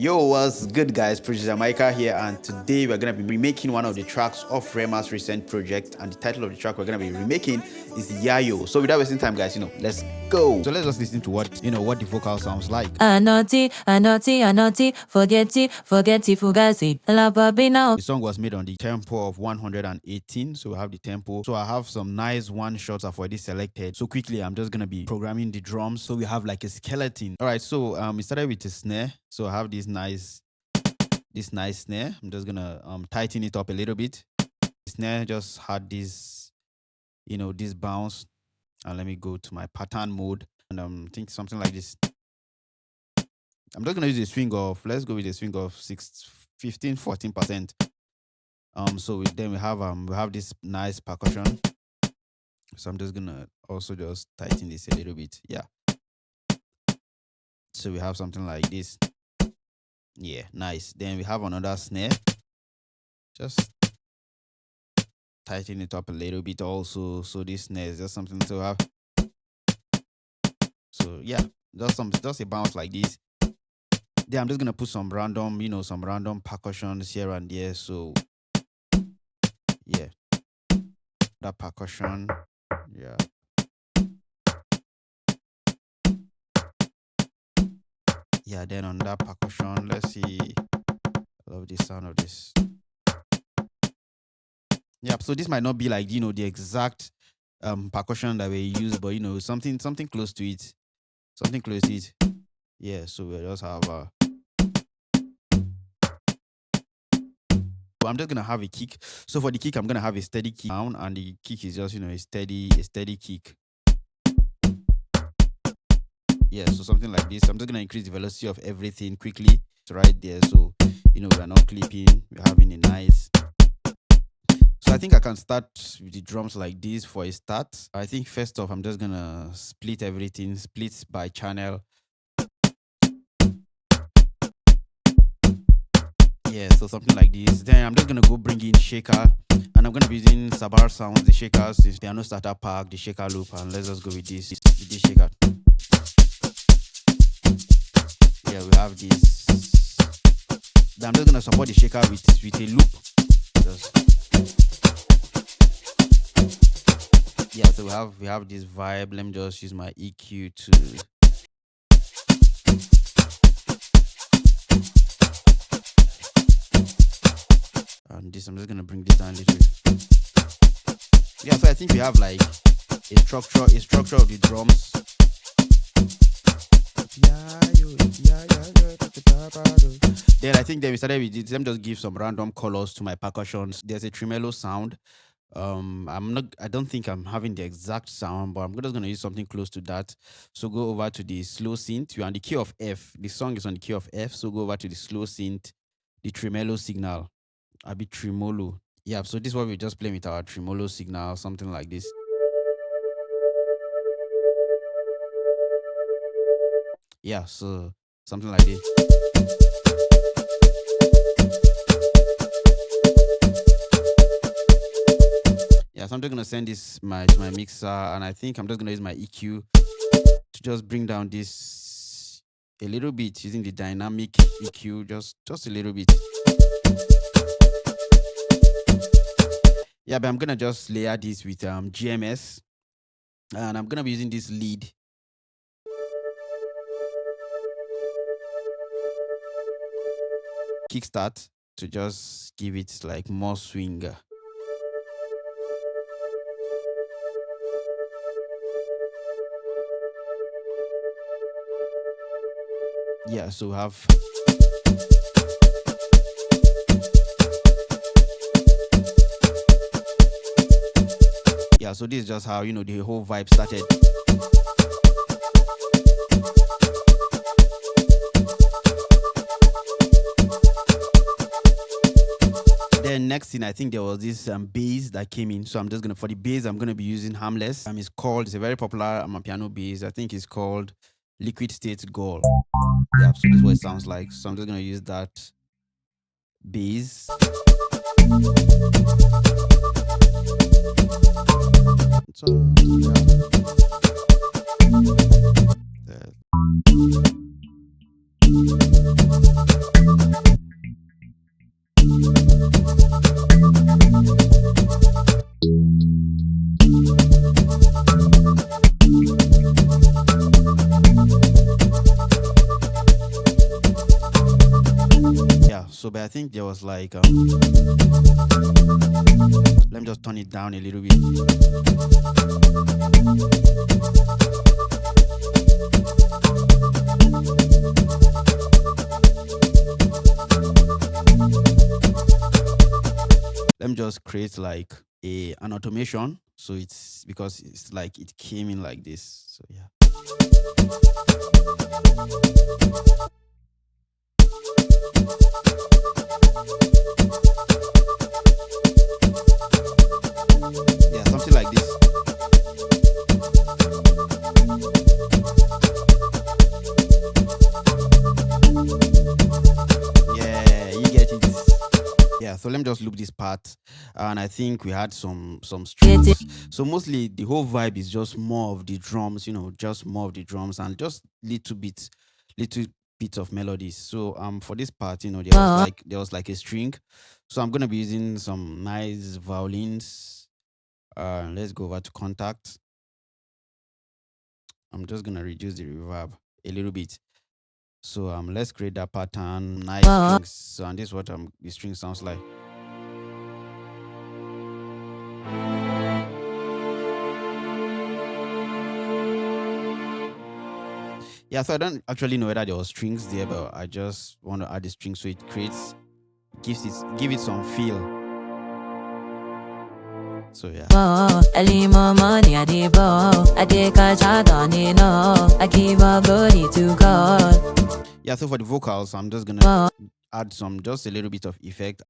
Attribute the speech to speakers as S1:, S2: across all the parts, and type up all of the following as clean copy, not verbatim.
S1: Yo, what's good, guys? Producer Mykah here, and today we're gonna be remaking one of the tracks of Rema's recent project, and the title of the track we're gonna be remaking is Yayo. So without wasting time, guys, let's go. So let's just listen to what the vocal sounds like.
S2: Anoti, forget it, fugazi. La babina.
S1: The song was made on the tempo of 118, so we have the tempo. So I have some nice one shots for this selected. So quickly, I'm just gonna be programming the drums. So we have like a skeleton. All right, so we started with a snare. So I have this nice snare. I'm just gonna tighten it up a little bit. The snare just had this, this bounce. And let me go to my pattern mode and think something like this. I'm just gonna use a swing of, let's go with a swing of 14%. So then we have this nice percussion. So I'm just gonna also just tighten this a little bit. Yeah. So we have something like this. Yeah, nice. Then we have another snare. Just tighten it up a little bit also. So this snare is just something to have. So yeah, just a bounce like this. Then I'm just gonna put some random percussions here and there. So yeah, that percussion. Yeah. Yeah, then on that percussion, let's see. I love the sound of this. Yeah, so this might not be like, the exact percussion that we use, but something close to it. Something close to it. Yeah, so we just have I'm just gonna have a kick. So for the kick, I'm gonna have a steady kick down, and the kick is just a steady kick. Yeah, so something like this. I'm just gonna increase the velocity of everything quickly. It's right there. So we're not clipping, we're having a nice. So I think I can start with the drums like this for a start. I think first off, I'm just gonna split everything, split by channel. Yeah, so something like this. Then I'm just gonna go bring in shaker, and I'm gonna be using Sabar sounds, the shakers, since piano starter pack, the shaker loop, and let's just go with this shaker. Yeah, we have this. Then I'm just gonna support the shaker with a loop. Yeah, so we have this vibe. Let me just use my EQ to. And this, I'm just gonna bring this down a little. Yeah, so I think we have like a structure of the drums. Then I think we started with it. Let me just give some random colors to my percussions. There's a tremolo sound. I don't think I'm having the exact sound, but I'm just gonna use something close to that. So go over to the slow synth. You're on the key of F. The song is on the key of F. So go over to the slow synth, the tremolo signal. A bit tremolo. Yeah, so this is what we're just playing with our tremolo signal, something like this. Yeah, so something like this. Yeah, so I'm just gonna send this to my mixer, and I think I'm just gonna use my EQ to just bring down this a little bit using the dynamic EQ, just a little bit. Yeah, but I'm gonna just layer this with GMS, and I'm gonna be using this lead. Kickstart to just give it like more swing. Yeah, so we have. Yeah, so this is just how the whole vibe started. Then next thing, I think there was this bass that came in. So I'm just gonna, for the bass, I'm gonna be using Harmless. It's a very popular piano bass. I think it's called Liquid State Gold. Yeah, so this is what it sounds like. So I'm just gonna use that bass. So yeah. So, but I think there was like, let me just turn it down a little bit. Let me just create like an automation. So it's because it's like it came in like this. So yeah. Yeah, something like this. Yeah, you get it. Yeah, so let me just loop this part, and I think we had some strings. So mostly the whole vibe is just more of the drums, just more of the drums and just little bit of melodies. So for this part, there was like a string. So I'm gonna be using some nice violins. Let's go over to contact. I'm just gonna reduce the reverb a little bit. So let's create that pattern, nice strings. So and this is what the string sounds like. Yeah, so I don't actually know whether there was strings there, but I just want to add the strings so it give it some feel. So yeah. Early money I did I take a shot on it, I give a body to God. Yeah, so for the vocals, I'm just gonna add just a little bit of effect.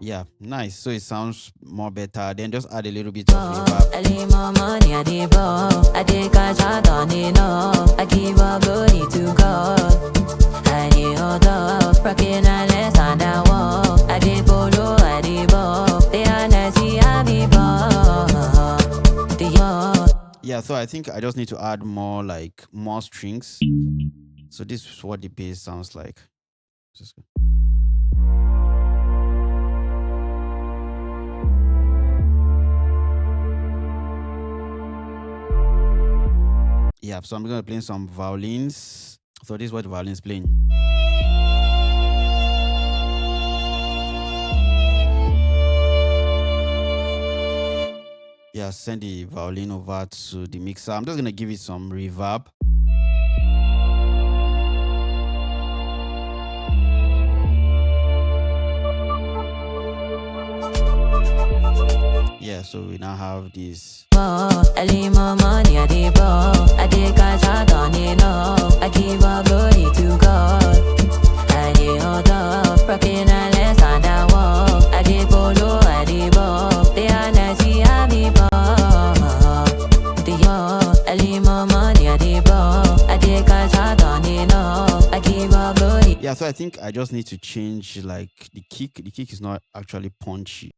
S1: Yeah, nice. So it sounds more better. Then just add a little bit of reverb. I take a shot on it, I give a body to God. I did hold up, rocking a less and I walk. I did polo, I did ball. They are nasty, I be ball. Yeah, so I think I just need to add more strings. So this is what the bass sounds like. Just go. Yeah, so I'm gonna play some violins. So this is what the violin's playing. Yeah, send the violin over to the mixer. I'm just gonna give it some reverb. Yeah, so we now have this. I take a shot on it, I give a body to God. I did hold up, rocking a less and I walk. I did polo, I did ball. They are nasty, I be ball. I take a shot on it, I give a body. Yeah, so I think I just need to change the kick. The kick is not actually punchy.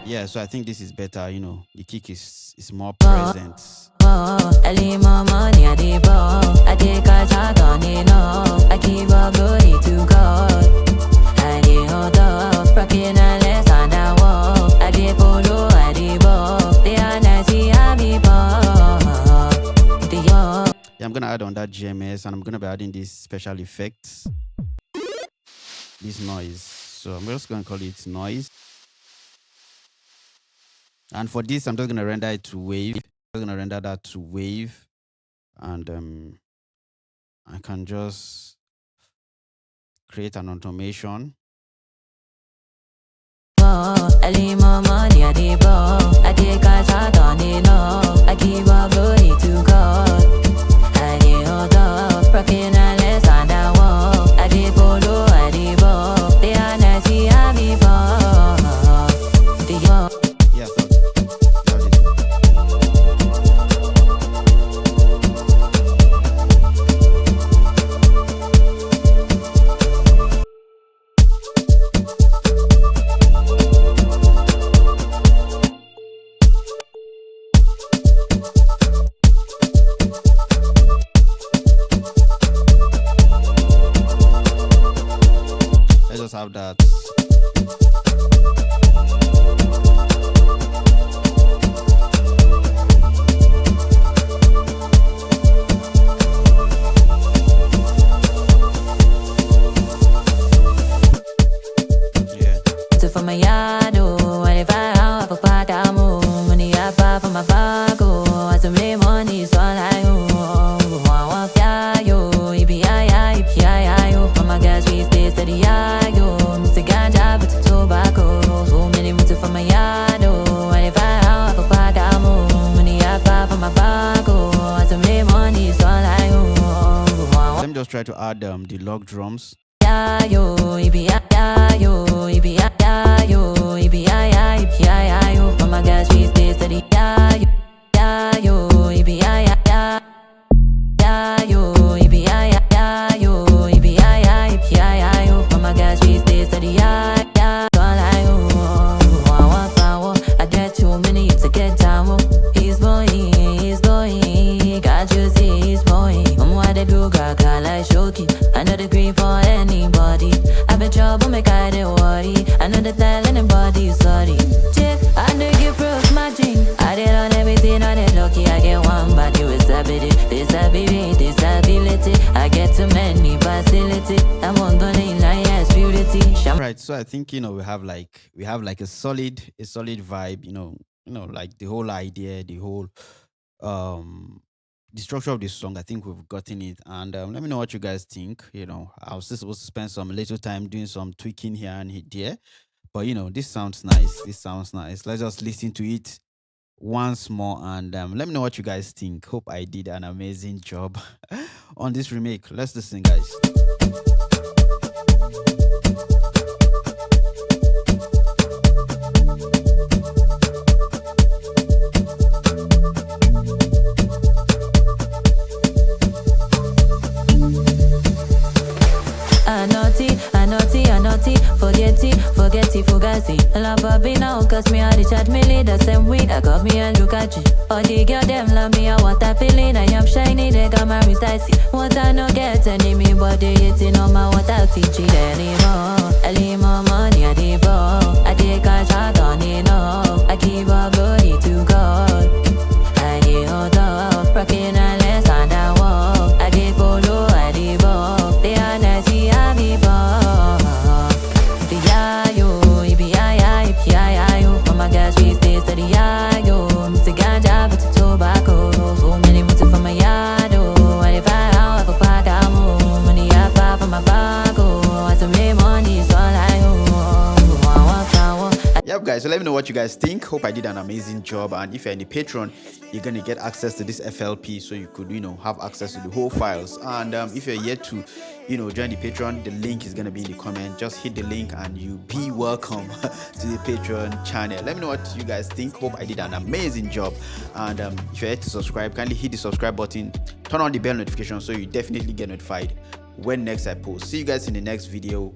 S1: Yeah, so I think this is better, the kick is more present. I take a shot on it, I give a body to God. I did hold up, rocking a less and I walk. I did polo, I did ball. They are nasty, I be ball. Yeah, I'm gonna add on that GMS and I'm gonna be adding these special effects. This noise. So I'm just gonna call it noise. And for this, I'm just gonna render it to wave. I'm gonna render that to wave. And I can just create an automation. I take a shot on it, I give a body to God. I did hold up, rocking a less and I walk. I did polo, I did ball. They are nasty, I be ball. Yeah, so let's just have that. try to add the log drums.
S2: Yeah, yo, yeah, yo, yeah, yo, yeah, yo. Oh my gosh, we stay steady. Yeah, yo, yeah, yo, yeah, yo, oh my gosh, we stay steady. Yeah. I get too many to get down. He's blowing, got you see, he's blowing. What they do, gaga like shoki. I know the green for anybody. I've been trouble, make I don't worry. I know the tell anybody, sorry. Check, I know give proof my dream. I did on everything, I did lucky. I get one body with disability. I get too many facility. I'm on the lane, like yes, purity.
S1: Right, so I think we have like a solid vibe. Like the whole idea, the whole the structure of this song. I think we've gotten it, and let me know what you guys think. I was just supposed to spend some little time doing some tweaking here and there, but this sounds nice. Let's just listen to it once more, and let me know what you guys think. Hope I did an amazing job on this remake. Let's listen, guys.
S2: Forget it, fugazi. La baby now, cause me a recharge me lead the same week. I got me a look at you. All the girl them love me, I want a feeling. I am shiny, they got my wrist icy. What I no get any me, but they hitting on my water teach it anymore. Money, I did ball. I take a shot on it, no. I give a glory to God. I did hold up, rocking a less on that wall. I did polo, I did ball. They are nasty, I be ball. Oh my gosh, we stay steady, yo. Mr. Ganja, but the tobacco. So many moves from my yard, oh. And if I have a pack, I'm home. Money I pop from my bag, oh. I some money, it's all I own.
S1: Yep, guys, so let me know what you guys think. Hope I did an amazing job, and if you're in the Patreon, you're gonna get access to this FLP, so you could have access to the whole files. And if you're yet to join the Patreon, the link is gonna be in the comment. Just hit the link and you be welcome to the Patreon channel. Let me know what you guys think. Hope I did an amazing job, and if you're yet to subscribe, kindly hit the subscribe button, turn on the bell notification so you definitely get notified when next I post. See you guys in the next video.